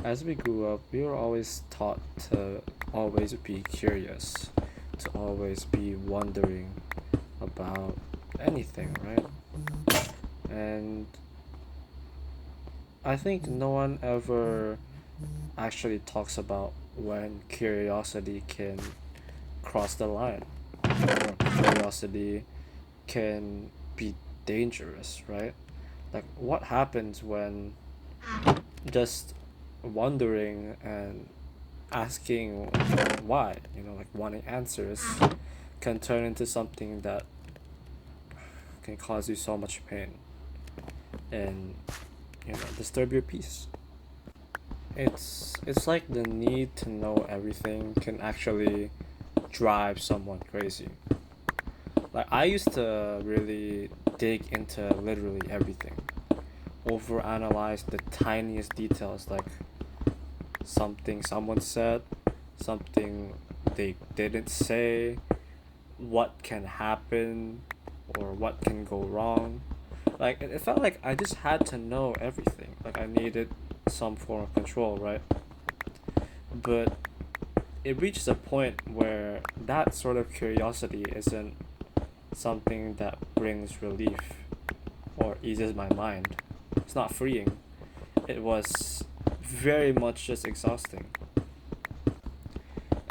As we grew up, we were always taught to always be curious, to always be wondering about anything, right? And I think no one ever actually talks about when curiosity can cross the line, or curiosity can be dangerous, right? Like, what happens when just wondering and asking why, like wanting answers, can turn into something that can cause you so much pain and disturb your peace. It's like the need to know everything can actually drive someone crazy. Like, I used to really dig into literally everything, overanalyze the tiniest details, like something someone said, something they didn't say, what can happen or what can go wrong. Like, it felt like I just had to know everything. Like, I needed some form of control, right? But it reaches a point where that sort of curiosity isn't something that brings relief or eases my mind. It's not freeing. It was very much just exhausting.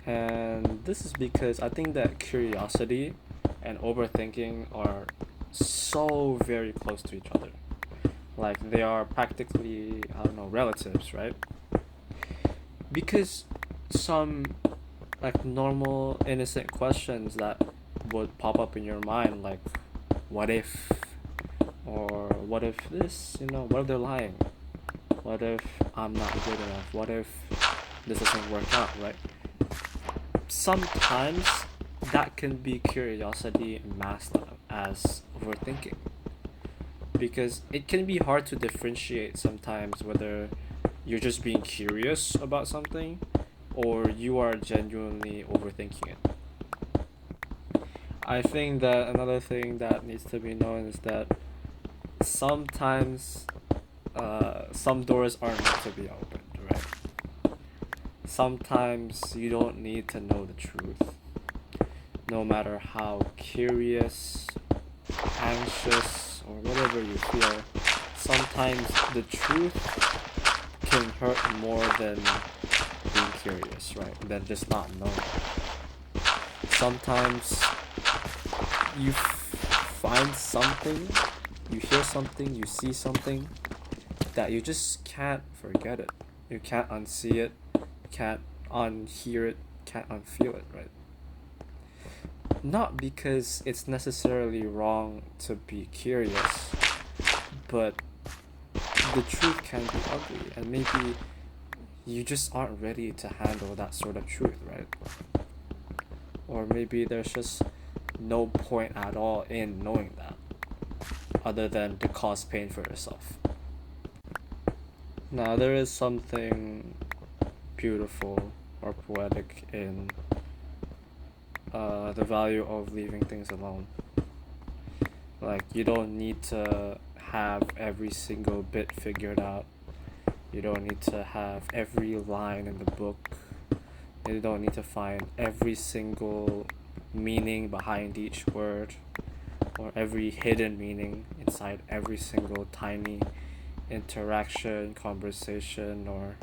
And this is because I think that curiosity and overthinking are so very close to each other. Like, they are practically, I don't know, relatives, right? Because some, like, normal innocent questions that would pop up in your mind, like, what if, or what if this, what if they're lying, what if I'm not good enough, what if this doesn't work out, right? Sometimes that can be curiosity masked as overthinking, because it can be hard to differentiate sometimes whether you're just being curious about something or you are genuinely overthinking it. I think that another thing that needs to be known is that sometimes some doors aren't meant to be opened, right? Sometimes you don't need to know the truth, no matter how curious, anxious, or whatever you feel. Sometimes the truth can hurt more than being curious, right? Than just not knowing. Sometimes you find something, you hear something, you see something that you just can't forget it. You can't unsee it, can't unhear it, can't unfeel it, right? Not because it's necessarily wrong to be curious, but the truth can be ugly, and maybe you just aren't ready to handle that sort of truth, right? Or maybe there's just no point at all in knowing that, other than to cause pain for yourself. Now, there is something beautiful or poetic in the value of leaving things alone. Like, you don't need to have every single bit figured out. You don't need to have every line in the book. You don't need to find every single meaning behind each word or every hidden meaning inside every single tiny interaction, conversation, or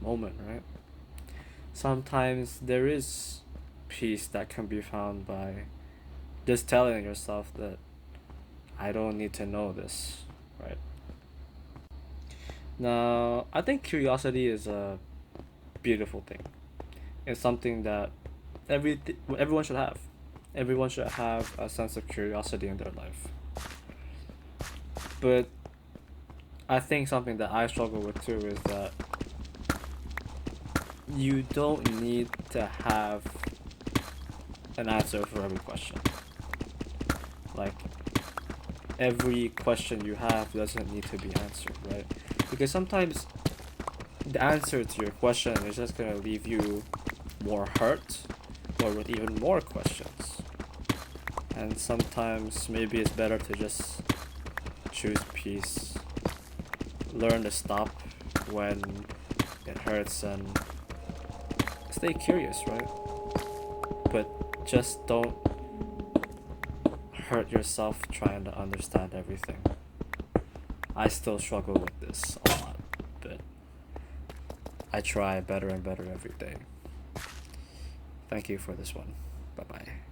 moment, right? Sometimes there is peace that can be found by just telling yourself that I don't need to know this, right? Now, I think curiosity is a beautiful thing. It's something that everyone should have. Everyone should have a sense of curiosity in their life. But I think something that I struggle with too is that you don't need to have an answer for every question. Like, every question you have doesn't need to be answered, right? Because sometimes the answer to your question is just gonna leave you more hurt or with even more questions. And sometimes maybe it's better to just choose peace, learn to stop when it hurts, and stay curious, right? But just don't hurt yourself trying to understand everything. I still struggle with this a lot, but I try better and better every day. Thank you for this one. Bye bye.